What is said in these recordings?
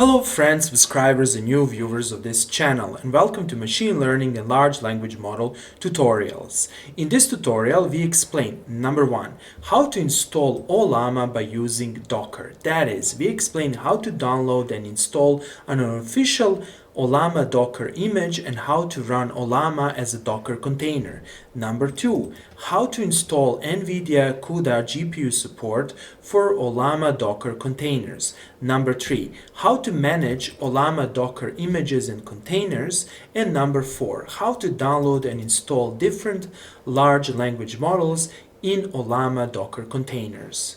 Hello friends, subscribers and new viewers of this channel, and welcome to Machine Learning and Large Language Model tutorials. In this tutorial we explain number 1, how to install Ollama by using Docker. That is, we explain how to download and install an official Ollama Docker image and how to run Ollama as a Docker container. Number 2, how to install NVIDIA CUDA GPU support for Ollama Docker containers. Number 3, how to manage Ollama Docker images and containers. And number 4, how to download and install different large language models in Ollama Docker containers.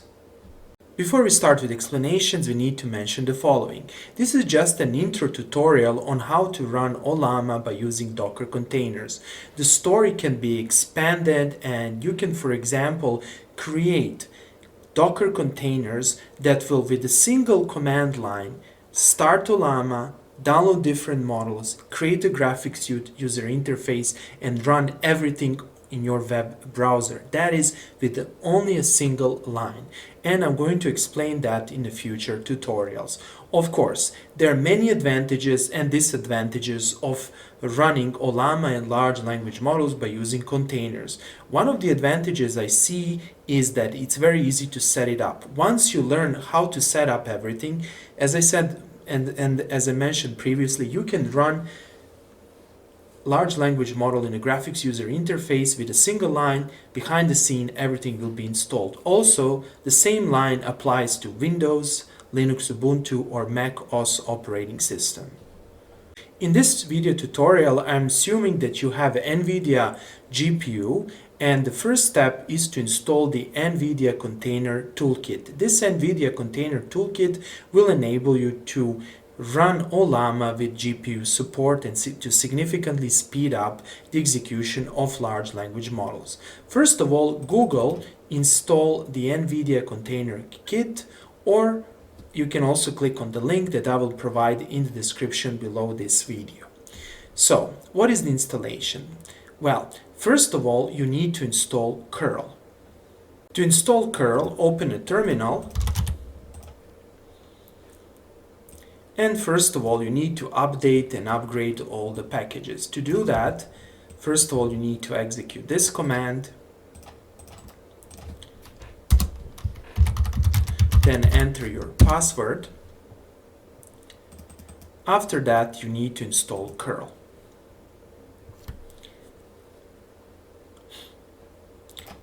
Before we start with explanations, we need to mention the following. This is just an intro tutorial on how to run Ollama by using Docker containers. The story can be expanded and you can, for example, create Docker containers that will, with a single command line, start Ollama, download different models, create a graphics user interface, and run everything in your web browser. That is with only a single line. And I'm going to explain that in the future tutorials. Of course, there are many advantages and disadvantages of running Ollama and large language models by using containers. One of the advantages I see is that it's very easy to set it up. Once you learn how to set up everything, as I said and as I mentioned previously, you can run large language model in a graphics user interface with a single line. Behind the scene, everything will be installed. Also, the same line applies to Windows, Linux, Ubuntu, or Mac OS operating system. In this video tutorial, I'm assuming that you have an NVIDIA GPU, and the first step is to install the NVIDIA Container Toolkit. This NVIDIA Container Toolkit will enable you to run Ollama with GPU support and to significantly speed up the execution of large language models. First of all, Google install the NVIDIA Container Kit, or you can also click on the link that I will provide in the description below this video. So, what is the installation? Well, first of all, you need to install curl. To install curl, open a terminal. And first of all, you need to update and upgrade all the packages. To do that, first of all, you need to execute this command. Then enter your password. After that, you need to install curl.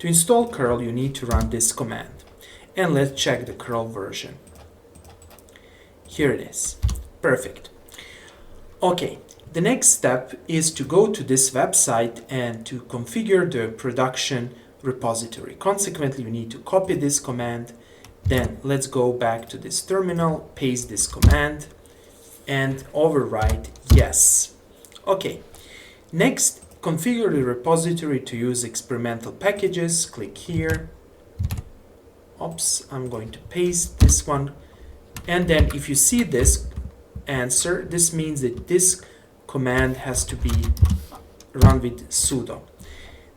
To install curl, you need to run this command. And let's check the curl version. Here it is. Perfect. Okay, the next step is to go to this website and to configure the production repository. Consequently, you need to copy this command. Then let's go back to this terminal, paste this command, and overwrite yes. Okay, next, configure the repository to use experimental packages. Click here. Oops, I'm going to paste this one. And then if you see this answer, this means that this command has to be run with sudo.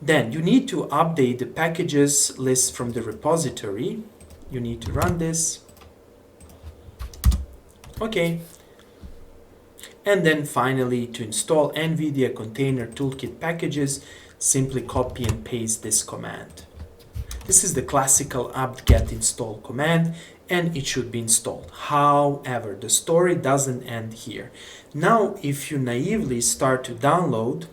Then you need to update the packages list from the repository. You need to run this. Okay. And then finally, to install NVIDIA Container Toolkit packages, simply copy and paste this command. This is the classical apt-get install command, and it should be installed. However, the story doesn't end here. Now, if you naively start to download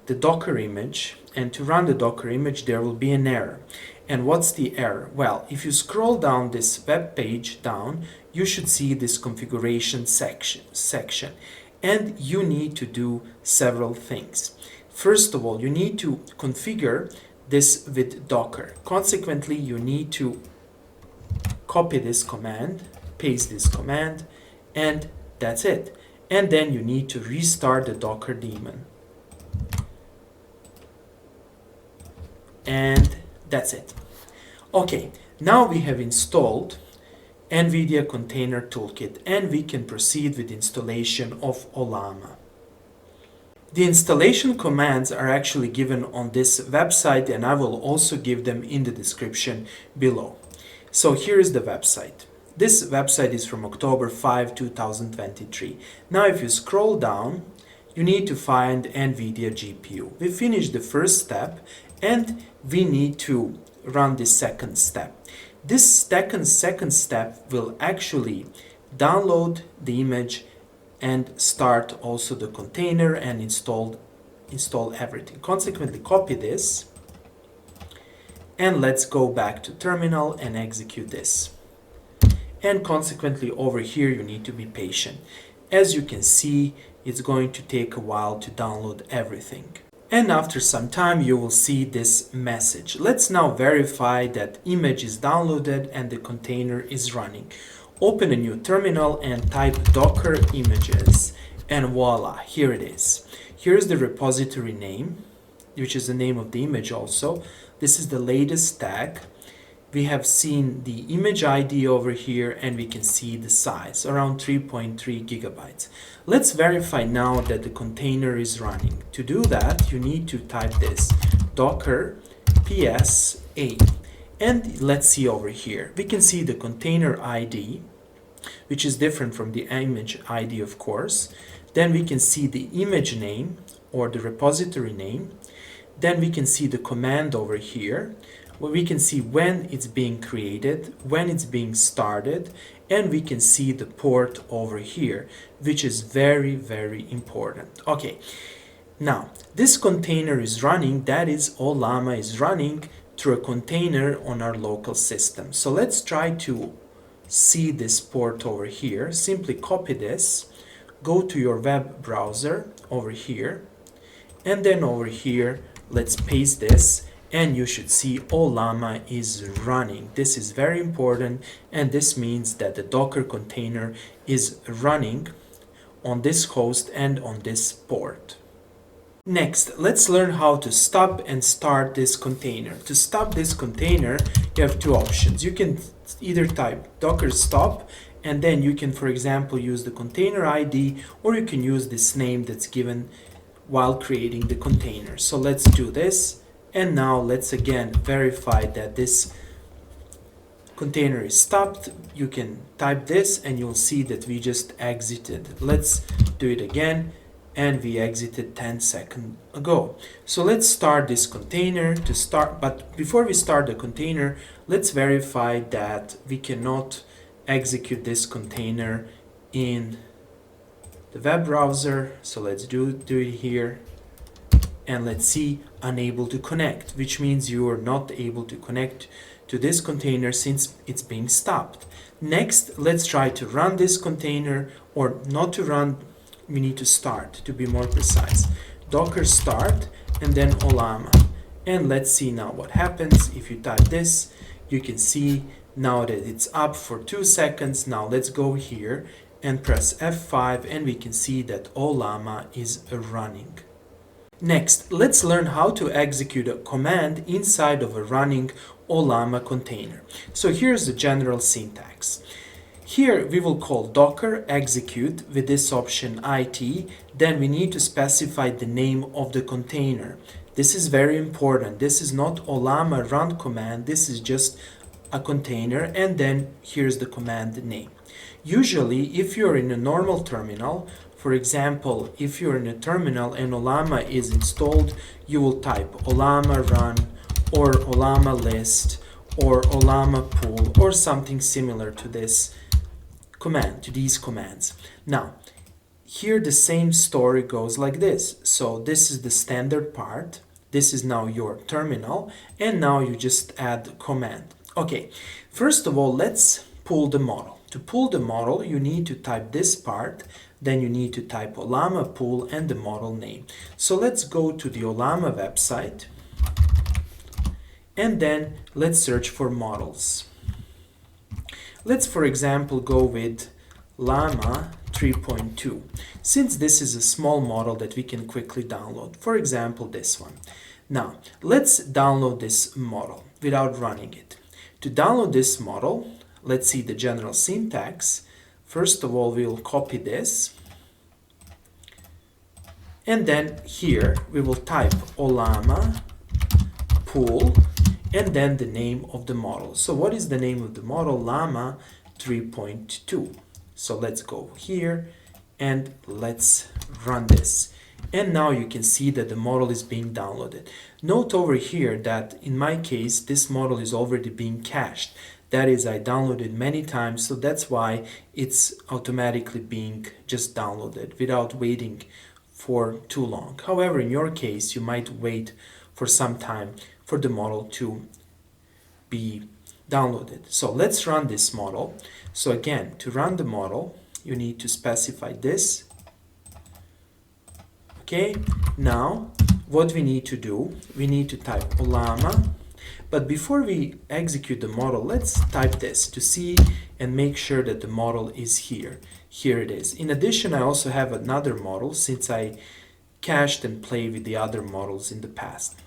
the Docker image, and to run the Docker image, there will be an error. And what's the error? Well, if you scroll down this web page down, you should see this configuration section. And you need to do several things. First of all, you need to configure this with Docker. Consequently, you need to copy this command, paste this command, and that's it. And then you need to restart the Docker daemon. And that's it. Okay, now we have installed NVIDIA Container Toolkit and we can proceed with installation of Ollama. The installation commands are actually given on this website, and I will also give them in the description below. So here is the website. This website is from October 5, 2023. Now if you scroll down, you need to find NVIDIA GPU. We finished the first step and we need to run the second step. This second step will actually download the image and start also the container and install everything. Consequently, copy this and let's go back to terminal and execute this. And consequently, over here you need to be patient. As you can see, it's going to take a while to download everything. And after some time you will see this message. Let's now verify that image is downloaded and the container is running. Open a new terminal and type Docker images and voila, here it is. Here's the repository name, which is the name of the image also. This is the latest tag. We have seen the image ID over here and we can see the size, around 3.3 gigabytes. Let's verify now that the container is running. To do that, you need to type this, Docker PSA. And let's see over here. We can see the container ID, which is different from the image ID, of course. Then we can see the image name or the repository name. Then we can see the command over here. Well, we can see when it's being created, when it's being started, and we can see the port over here, which is very, very important. Okay, now this container is running, that is Ollama is running through a container on our local system. So let's try to see this port over here. Simply copy this, go to your web browser over here, and then over here, let's paste this. And you should see Ollama is running. This is very important, and this means that the Docker container is running on this host and on this port. Next, let's learn how to stop and start this container. To stop this container, you have two options. You can either type Docker stop, and then you can, for example, use the container ID, or you can use this name that's given while creating the container. So let's do this. And now let's again verify that this container is stopped. You can type this and you'll see that we just exited. Let's do it again, and we exited 10 seconds ago. So let's start this container to start, but before we start the container, let's verify that we cannot execute this container in the web browser. So let's do it here. And let's see, unable to connect, which means you are not able to connect to this container since it's being stopped. Next, let's try to run this container, or not to run, we need to start, to be more precise. Docker start and then Ollama. And let's see now what happens. If you type this, you can see now that it's up for 2 seconds. Now let's go here and press F5 and we can see that Ollama is running. Next, let's learn how to execute a command inside of a running Ollama container. So here's the general syntax. Here we will call Docker execute with this option IT, then we need to specify the name of the container. This is very important. This is not Ollama run command, this is just a container, and then here's the command name. Usually, if you're in a normal terminal, for example, if you're in a terminal and Ollama is installed, you will type Ollama run or Ollama list or Ollama pool or something similar to this command, to these commands. Now, here the same story goes like this. So this is the standard part. This is now your terminal, and now you just add the command. Okay, first of all, let's pull the model. To pull the model, you need to type this part, then you need to type Ollama pool and the model name. So let's go to the Ollama website, and then let's search for models. Let's, for example, go with Llama 3.2, since this is a small model that we can quickly download. For example, this one. Now, let's download this model without running it. To download this model, let's see the general syntax. First of all, we will copy this. And then here we will type Ollama pool and then the name of the model. So what is the name of the model? Llama 3.2. So let's go here and let's run this. And now you can see that the model is being downloaded. Note over here that in my case, this model is already being cached. That is, I downloaded many times, so that's why it's automatically being just downloaded without waiting for too long. However, in your case, you might wait for some time for the model to be downloaded. So let's run this model. So again, to run the model, you need to specify this. Okay, now what we need to do, we need to type Ollama, but before we execute the model, let's type this to see and make sure that the model is here. Here it is. In addition, I also have another model since I cached and played with the other models in the past.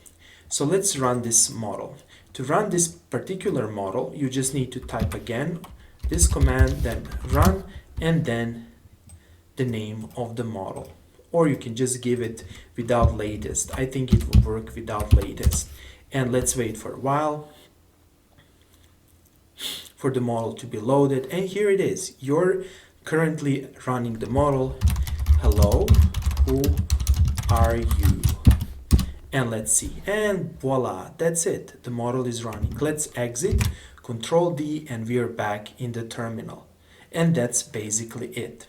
So let's run this model. To run this particular model, you just need to type again this command, then run, and then the name of the model. Or you can just give it without latest. I think it will work without latest. And let's wait for a while for the model to be loaded. And here it is. You're currently running the model. Hello, who are you? And let's see. And voila, that's it. The model is running. Let's exit, Control D, and we are back in the terminal. And that's basically it.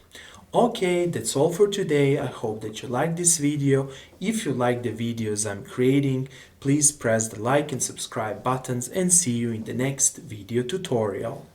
Okay, that's all for today. I hope that you like this video. If you like the videos I'm creating, please press the like and subscribe buttons and see you in the next video tutorial.